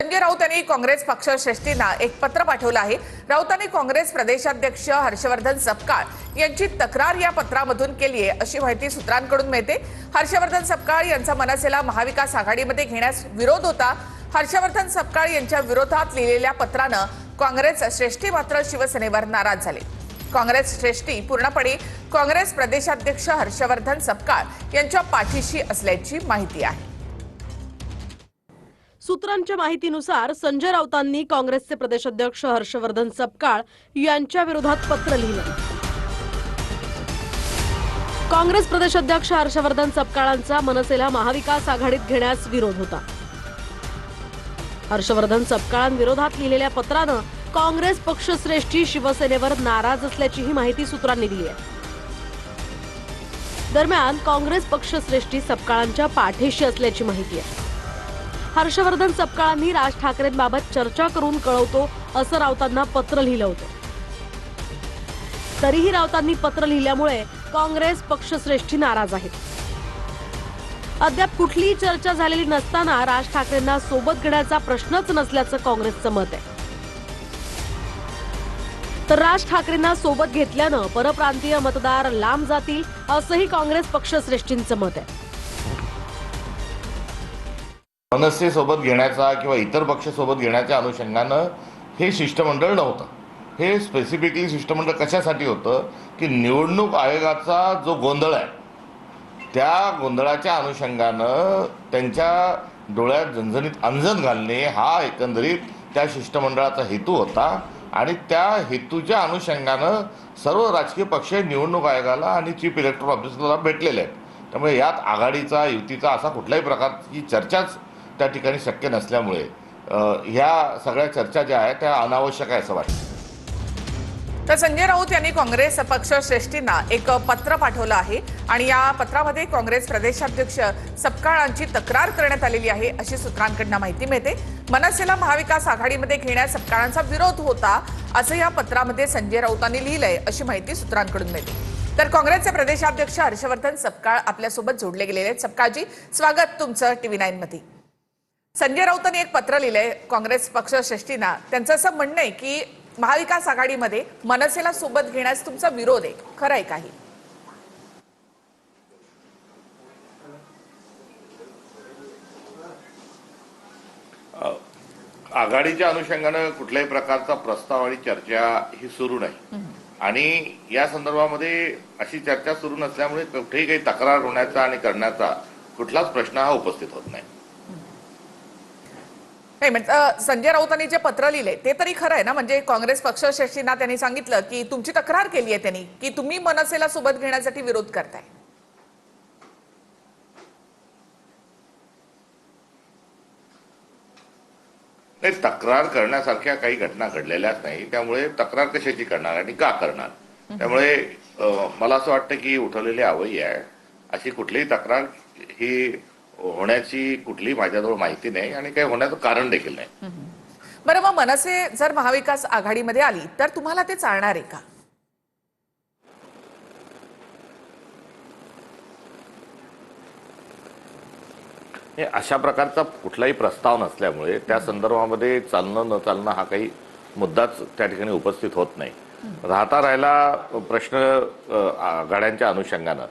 संजय राऊत यांनी काँग्रेस पक्षश्रेष्ठींना एक पत्र पाठवलं आहे। राऊतांनी काँग्रेस प्रदेशाध्यक्ष हर्षवर्धन सपकाळ यांची तक्रार या पत्रामधून केली आहे अशी माहिती सूत्रांकडून मिळते। हर्षवर्धन सपकाळ यांचा मनसेला महाविकास आघाडीमध्ये घेण्यास विरोध होता। हर्षवर्धन सपकाळ यांच्या विरोधात लिहिलेल्या पत्रानं काँग्रेस श्रेष्ठी मात्र शिवसेनेवर नाराज झाले। काँग्रेस श्रेष्ठी पूर्णपणे काँग्रेस प्रदेशाध्यक्ष हर्षवर्धन सपकाळ यांच्या पाठीशी असल्याची माहिती आहे। सूत्रांच्या माहितीनुसार संजय राऊतांनी काँग्रेसचे प्रदेशाध्यक्ष हर्षवर्धन सपकाळ यांच्या विरोधात पत्र लिहिलं। काँग्रेस प्रदेशाध्यक्ष हर्षवर्धन सपकाळांचा मनसेला महाविकास आघाडीत घेण्यास विरोध होता। हर्षवर्धन सपकाळांविरोधात लिहिलेल्या पत्रानं काँग्रेस पक्षश्रेष्ठी शिवसेनेवर नाराज असल्याची ही माहिती सूत्रांनी दिली आहे। दरम्यान काँग्रेस पक्षश्रेष्ठी सपकाळांच्या पाठीशी असल्याची माहिती आहे। हर्षवर्धन सपकाळांनी राज ठाकरेंबाबत चर्चा करून कळवतो असं राऊतांना पत्र लिहिलं होतं। तरीही राऊतांनी पत्र लिहिल्यामुळे काँग्रेस पक्षश्रेष्ठी नाराज आहेत। अद्याप कुठलीही चर्चा झालेली नसताना राज ठाकरेंना सोबत घेण्याचा प्रश्नच नसल्याचं काँग्रेसचं मत आहे। तर राज ठाकरेंना सोबत घेतल्यानं परप्रांतीय मतदार लांब जातील असंही काँग्रेस पक्षश्रेष्ठींचं मत आहे। मनसे सोबत घेण्याचा किंवा इतर पक्ष सोबत घेण्याच्या अनुषंगानं हे शिष्टमंडळ नव्हतं। हे स्पेसिफिकली शिष्टमंडळ कशासाठी होतं की निवडणूक आयोगाचा जो गोंधळ आहे त्या गोंधळाच्या अनुषंगानं त्यांच्या डोळ्यात झणझणीत अंजन घालणे हा एकंदरीत त्या शिष्टमंडळाचा हेतू होता आणि त्या हेतूच्या अनुषंगानं सर्व राजकीय पक्ष निवडणूक आयोगाला आणि चीफ इलेक्टोरल ऑफिसरला भेटलेले आहेत। त्यामुळे यात आघाडीचा युतीचा असा कुठल्याही प्रकारची चर्चाच त्या ठिकाणी शक्य नसल्यामुळे ह्या सगळ्या चर्चा ज्या आहेत त्या अनावश्यक आहे असं वाटतं। तर संजय राऊत यांनी काँग्रेस पक्षश्रेष्ठींना एक पत्र पाठवलं आहे आणि या पत्रामध्ये काँग्रेस प्रदेशाध्यक्ष सपकाळांची तक्रार करण्यात आलेली आहे अशी सूत्रांकडून माहिती मिळते। मनसेला महाविकास आघाडीमध्ये घेण्यास सपकाळांचा विरोध होता असं या पत्रामध्ये संजय राऊतांनी लिहिलंय अशी माहिती सूत्रांकडून मिळते। तर काँग्रेसचे प्रदेशाध्यक्ष हर्षवर्धन सपकाळ आपल्यासोबत जोडले गेलेले आहेत। सपकाळजी, स्वागत तुमचं TV9 मध्ये। संजय राऊतांनी एक पत्र लिहिलंय काँग्रेस पक्षश्रेष्ठींना। त्यांचं असं म्हणणं आहे की महाविकास आघाडीमध्ये मनसेला सोबत घेण्यास तुमचा विरोध आहे, खरं आहे काही? आघाडीच्या अनुषंगानं कुठल्याही प्रकारचा प्रस्ताव आणि चर्चा ही सुरू नाही आणि या संदर्भामध्ये अशी चर्चा सुरू नसल्यामुळे कुठेही काही तक्रार होण्याचा आणि करण्याचा कुठलाच प्रश्न हा उपस्थित होत नाही। संजय राऊतांनी जे पत्र लिहिले ते तरी खरं आहे ना? म्हणजे काँग्रेस पक्षश्रेष्ठींना त्यांनी सांगितलं की तुमची तक्रार केली आहे त्यांनी की तुम्ही मनसेला सोबत घेण्यासाठी विरोध करताय। नाही, तक्रार करण्यासारख्या काही घटना घडलेल्याच नाही, त्यामुळे तक्रार कशाची करणार आणि का करणार? त्यामुळे मला असं वाटतं की उठवलेली आवई आहे, अशी कुठलीही तक्रार ही होण्याची कुठलीही माझ्याजवळ माहिती नाही आणि काही होण्याचं कारण देखील नाही। बरं, मग मनसे जर महाविकास आघाडीमध्ये आली तर तुम्हाला ते चालणार आहे का? अशा प्रकारचा कुठलाही प्रस्ताव नसल्यामुळे त्या संदर्भामध्ये चालणं न चालणं हा काही मुद्दाच त्या ठिकाणी उपस्थित होत नाही। राहिला प्रश्न आघाड्यांच्या अनुषंगानं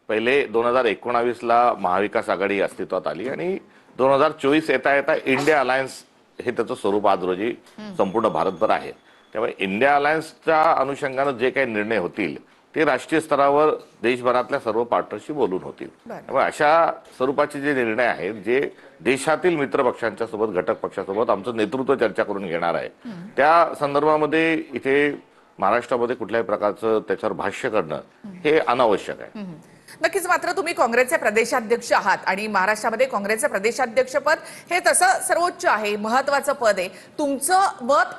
पहिले 2019ला महाविकास आघाडी अस्तित्वात आली आणि 2024 येता येता इंडिया अलायन्स हे त्याचं स्वरूप आज रोजी संपूर्ण भारतभर आहे। त्यामुळे इंडिया अलायन्सच्या अनुषंगानं जे काही निर्णय होतील ते राष्ट्रीय स्तरावर देशभरातल्या सर्व पार्टनरशी बोलून होतील। त्यामुळे अशा स्वरूपाचे जे निर्णय आहेत जे देशातील मित्र पक्षांच्या सोबत घटक पक्षासोबत आमचं नेतृत्व चर्चा करून घेणार आहे त्या संदर्भामध्ये इथे महाराष्ट्रामध्ये कुठल्याही प्रकारचं त्याच्यावर भाष्य करणं हे अनावश्यक आहे। नक्कीच, मात्र तुम्ही काँग्रेसचे प्रदेशाध्यक्ष आहात आणि महाराष्ट्रामध्ये काँग्रेसचे प्रदेशाध्यक्षपद हे तसं सर्वोच्च आहे, महत्वाचं पद आहे। तुमचं मत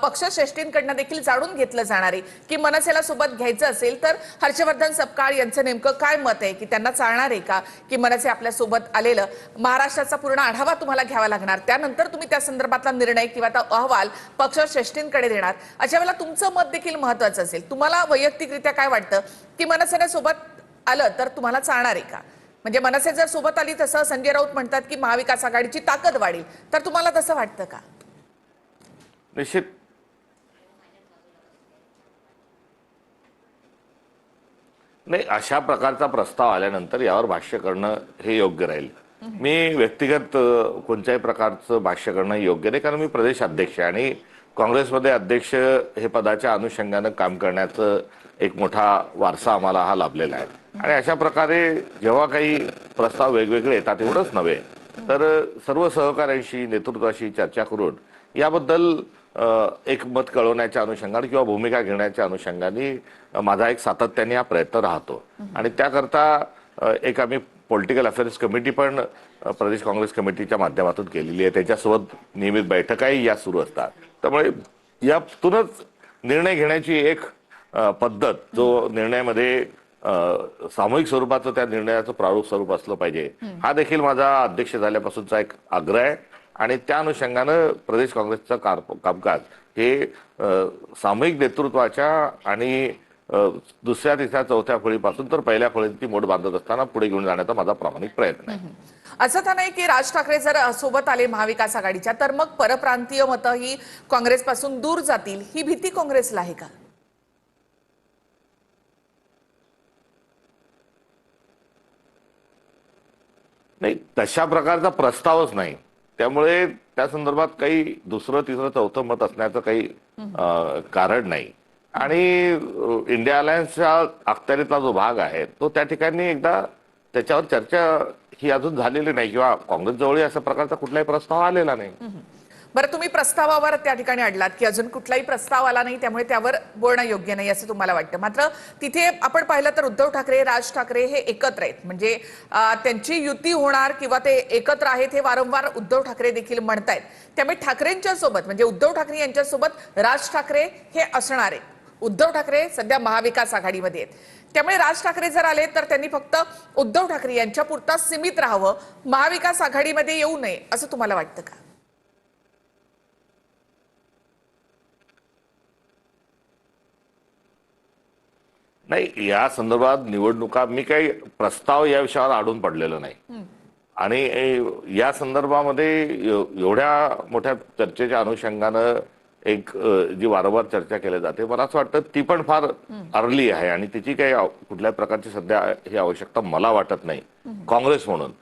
पक्षश्रेष्ठींकडनं देखील जाणून घेतलं जाणार आहे की मनसेला सोबत घ्यायचं असेल तर हर्षवर्धन सपकाळ यांचं नेमकं काय मत आहे, की त्यांना चालणार आहे का की मनसे आपल्या सोबत आलेलं? महाराष्ट्राचा पूर्ण आढावा तुम्हाला घ्यावा लागणार, त्यानंतर तुम्ही त्या संदर्भातला निर्णय किंवा अहवाल पक्षश्रेष्ठींकडे देणार। अशा वेळेला तुमचं मत देखील महत्वाचं असेल। तुम्हाला वैयक्तिकरित्या काय वाटतं की मनसेला सोबत आलं तर तुम्हाला चालणार आहे का? म्हणजे मनसे जर सोबत आली तसं संजय राऊत म्हणतात की महाविकास आघाडीची ताकद वाढेल, तर तुम्हाला तसं वाटतं का? निश्चित नाही, अशा प्रकारचा प्रस्ताव आल्यानंतर यावर भाष्य करणं हे योग्य राहील. मी व्यक्तिगत कोणत्याही प्रकारचं भाष्य करणं योग्य नाही, कारण मी प्रदेश अध्यक्ष आहे आणि काँग्रेसमध्ये अध्यक्ष हे पदाच्या अनुषंगानं काम करण्याचं एक मोठा वारसा आम्हाला हा लाभलेला आहे. आणि अशा प्रकारे जेव्हा काही प्रस्ताव वेगवेगळे येतात एवढंच नव्हे तर सर्व सहकाऱ्यांशी नेतृत्वाशी चर्चा करून याबद्दल एक मत कळवण्याच्या अनुषंगाने किंवा भूमिका घेण्याच्या अनुषंगाने माझा एक सातत्याने हा प्रयत्न राहतो. आणि त्याकरता एक आम्ही पॉलिटिकल अफेअर्स कमिटी पण प्रदेश काँग्रेस कमिटीच्या माध्यमातून केलेली आहे. त्याच्यासोबत नियमित बैठकाही या सुरू असतात. त्यामुळे यातूनच निर्णय घेण्याची एक पद्धत, जो निर्णयामध्ये सामूहिक स्वरूपाचं त्या निर्णयाचं प्रारूप स्वरूप असलं पाहिजे, हा देखील माझा अध्यक्ष झाल्यापासूनचा एक आग्रह आहे. आणि त्या अनुषंगानं प्रदेश काँग्रेसचं कामकाज हे सामूहिक नेतृत्वाच्या आणि दुसऱ्या तिसऱ्या चौथ्या फळीपासून तर पहिल्या फळीची मोड बांधत असताना पुढे घेऊन जाण्याचा माझा प्रामाणिक प्रयत्न आहे. असं तर नाही की राज ठाकरे जर सोबत आले महाविकास आघाडीच्या तर मग परप्रांतीय मतं ही काँग्रेसपासून दूर जातील, ही भीती काँग्रेसला आहे का? नाही, तशा प्रकारचा प्रस्तावच नाही. त्यामुळे त्या संदर्भात काही दुसरं तिसरं चौथं मत असण्याचं काही कारण नाही. आणि इंडिया अलायन्सच्या अखत्यारीतला जो भाग आहे तो त्या ठिकाणी एकदा त्याच्यावर चर्चा ही अजून झालेली नाही किंवा काँग्रेस जवळ अशा प्रकारचा कुठलाही प्रस्ताव आलेला नाही. बरं, तुम्ही प्रस्तावावर त्या ठिकाणी अडलात की अजून कुठलाही प्रस्ताव आला नाही, त्यामुळे त्यावर बोलणं योग्य नाही असं तुम्हाला वाटतं. मात्र तिथे आपण पाहिलं तर उद्धव ठाकरे, राज ठाकरे हे एकत्र आहेत, म्हणजे त्यांची युती होणार किंवा ते एकत्र आहेत हे वारंवार उद्धव ठाकरे देखील म्हणतायत. त्यामुळे ठाकरेंच्या सोबत म्हणजे उद्धव ठाकरे यांच्यासोबत राज ठाकरे हे असणार आहेत. उद्धव ठाकरे सध्या महाविकास आघाडीमध्ये आहेत. त्यामुळे राज ठाकरे जर आले तर त्यांनी फक्त उद्धव ठाकरे यांच्या पुरता सीमित राहावं, महाविकास आघाडीमध्ये येऊ नये असं तुम्हाला वाटतं का? नाही, या संदर्भात निवडणुका मी काही प्रस्ताव या विषयावर आडून पडलेलो नाही. आणि या संदर्भामध्ये एवढ्या मोठ्या चर्चेच्या अनुषंगानं एक जी वारंवार चर्चा केली जाते, मला असं वाटतं ती पण फार अर्ली आहे आणि तिची काही कुठल्याही प्रकारची सध्या ही आवश्यकता मला वाटत नाही. काँग्रेस म्हणून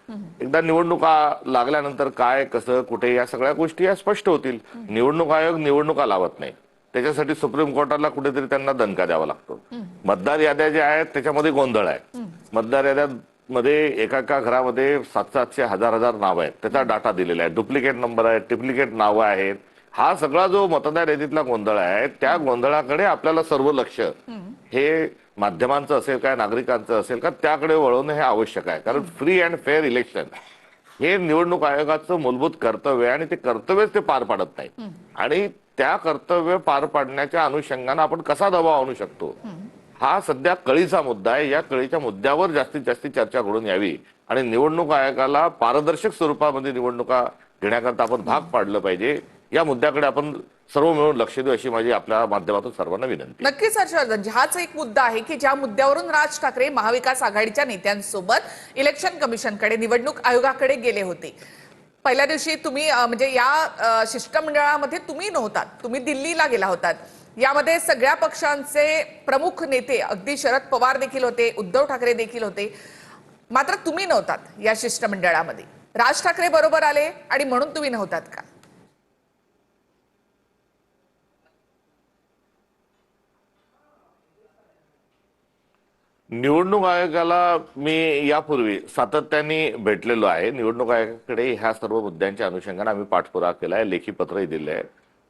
एकदा निवडणुका लागल्यानंतर काय कसं कुठे या सगळ्या गोष्टी या स्पष्ट होतील. निवडणूक आयोग निवडणुका लावत नाही, त्याच्यासाठी सुप्रीम कोर्टाला कुठेतरी त्यांना दणका द्यावा लागतो. मतदार याद्या ज्या आहेत त्याच्यामध्ये गोंधळ आहे. मतदार याद्यामध्ये एका घरामध्ये 700-700 हजार नाव आहेत, त्याचा डाटा दिलेला आहे, डुप्लिकेट नंबर आहेत, ट्रिप्लिकेट नावं आहेत. हा सगळा जो मतदार यादीतला गोंधळ आहे त्या गोंधळाकडे आपल्याला सर्व लक्ष हे माध्यमांचं असेल काय नागरिकांचं असेल का त्याकडे वळवणं हे आवश्यक आहे. कारण फ्री अँड फेअर इलेक्शन हे निवडणूक आयोगाचं मूलभूत कर्तव्य आहे आणि ते कर्तव्यच ते पार पाडत नाही. आणि त्या कर्तव्य पार पाडण्याच्या अनुषंगानं आपण कसा दबाव आणू शकतो हा सध्या कळीचा मुद्दा आहे. या कळीच्या मुद्द्यावर जास्तीत जास्त चर्चा घडून यावी आणि निवडणूक आयोगाला पारदर्शक स्वरूपामध्ये निवडणुका घेण्याकरता आपण भाग पाडलं पाहिजे. या मुद्द्याकडे आपण सर्व मिळून लक्ष देऊ अशी माझी आपल्या माध्यमातून सर्वांना विनंती. नक्कीच हर्षवर्धनजी, हाच एक मुद्दा आहे की ज्या मुद्द्यावरून राज ठाकरे महाविकास आघाडीच्या नेत्यांसोबत इलेक्शन कमिशनकडे, निवडणूक आयोगाकडे गेले होते. पहिल्या दिवशी तुम्ही म्हणजे या शिष्टमंडळामध्ये तुम्ही नव्हतात, तुम्ही दिल्लीला गेला होतात. यामध्ये सगळ्या पक्षांचे प्रमुख नेते, अगदी शरद पवार देखील होते, उद्धव ठाकरे देखील होते, मात्र तुम्ही नव्हतात या शिष्टमंडळामध्ये. राज ठाकरे बरोबर आले आणि म्हणून तुम्ही नव्हतात का? निवडणूक आयोगाला मी यापूर्वी सातत्याने भेटलेलो आहे. निवडणूक आयोगाकडे ह्या सर्व मुद्द्यांच्या अनुषंगाने आम्ही पाठपुरावा केला आहे, लेखी पत्रही दिले आहे.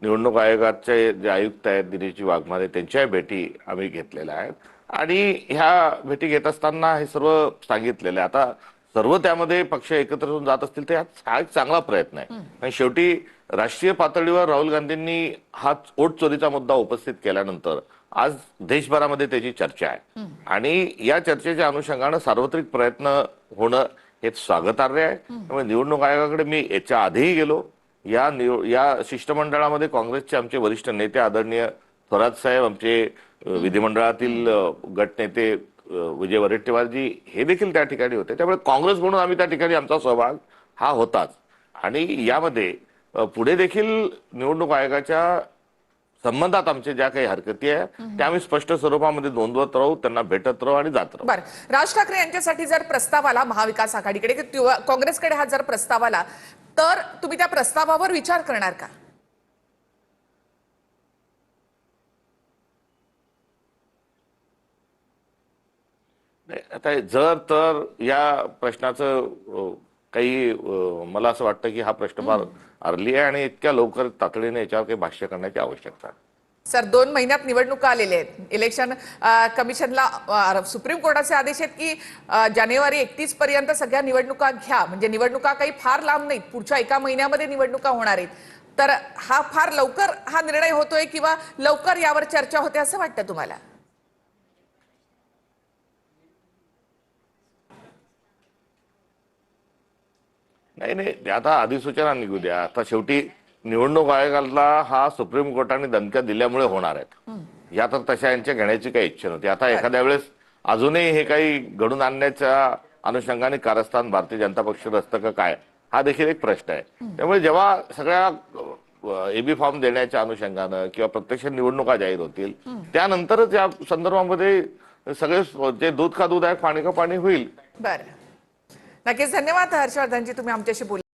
निवडणूक आयोगाचे जे आयुक्त आहेत दिनेशजी वाघमारे त्यांच्या भेटी आम्ही घेतलेल्या आहेत आणि ह्या भेटी घेत असताना हे सर्व सांगितलेलं आहे. आता सर्व त्यामध्ये पक्ष एकत्र होऊन जात असतील तर हा एक चांगला प्रयत्न आहे. आणि शेवटी राष्ट्रीय पातळीवर राहुल गांधींनी हा वोट चोरीचा मुद्दा उपस्थित केल्यानंतर आज देशभरामध्ये त्याची चर्चा आहे आणि या चर्चेच्या अनुषंगानं सार्वत्रिक प्रयत्न होणं हे स्वागतार्ह आहे. त्यामुळे निवडणूक आयोगाकडे मी याच्या आधीही गेलो. या शिष्टमंडळामध्ये काँग्रेसचे आमचे वरिष्ठ नेते आदरणीय थोरात साहेब, आमचे विधिमंडळातील गटनेते विजय वडेट्टीवारजी हे देखील त्या ठिकाणी होते. त्यामुळे काँग्रेस म्हणून आम्ही त्या ठिकाणी आमचा सहभाग हा होताच. आणि यामध्ये पुढे देखील निवडणूक आयोगाच्या संबंधात आमच्या ज्या काही हरकती आहे त्या आम्ही स्पष्ट स्वरूपामध्ये नोंदवत राहू, त्यांना भेटत राहू आणि जात राहू. बरं, राज ठाकरे यांच्यासाठी जर प्रस्ताव आला महाविकास आघाडीकडे किंवा काँग्रेसकडे हा जर प्रस्ताव आला तर तुम्ही त्या प्रस्तावावर विचार करणार का? नाही, आता जर तर या प्रश्नाचं काही मला असं वाटतं की हा प्रश्न फार अर्ली आहे आणि इतक्या लवकर तातडीने याच्यावर काही भाष्य करण्याची आवश्यकता आहे. सर, 2 महिन्यात निवडणुका आलेल्या आहेत. इलेक्शन कमिशनला सुप्रीम कोर्टाचे आदेश आहेत की जानेवारी 31 पर्यंत सगळ्या निवडणुका घ्या. म्हणजे निवडणुका काही फार लांब नाहीत, पुढच्या 1 महिन्यामध्ये निवडणुका होणार आहेत. तर हा फार लवकर हा निर्णय होतोय किंवा लवकर यावर चर्चा होते असं वाटतं तुम्हाला? नाही, आता अधिसूचना निघू द्या. आता शेवटी निवडणूक आयोगाला हा सुप्रीम कोर्टाने धमक्या दिल्यामुळे होणार आहेत. या तर तशा यांच्या घेण्याची काही इच्छा नव्हती. आता एखाद्या वेळेस अजूनही हे काही घडून आणण्याच्या अनुषंगाने कारस्थान भारतीय जनता पक्ष असतं का काय, हा देखील एक प्रश्न आहे. त्यामुळे जेव्हा सगळ्या एबी फॉर्म देण्याच्या अनुषंगानं किंवा प्रत्यक्ष निवडणुका जाहीर होतील त्यानंतरच या संदर्भामध्ये सगळे जे दूध का दूध आहे पाणी का पाणी होईल. बरं, नक्कीच. धन्यवाद हर्षवर्धनजी, तुम्ही आमच्याशी बोलला.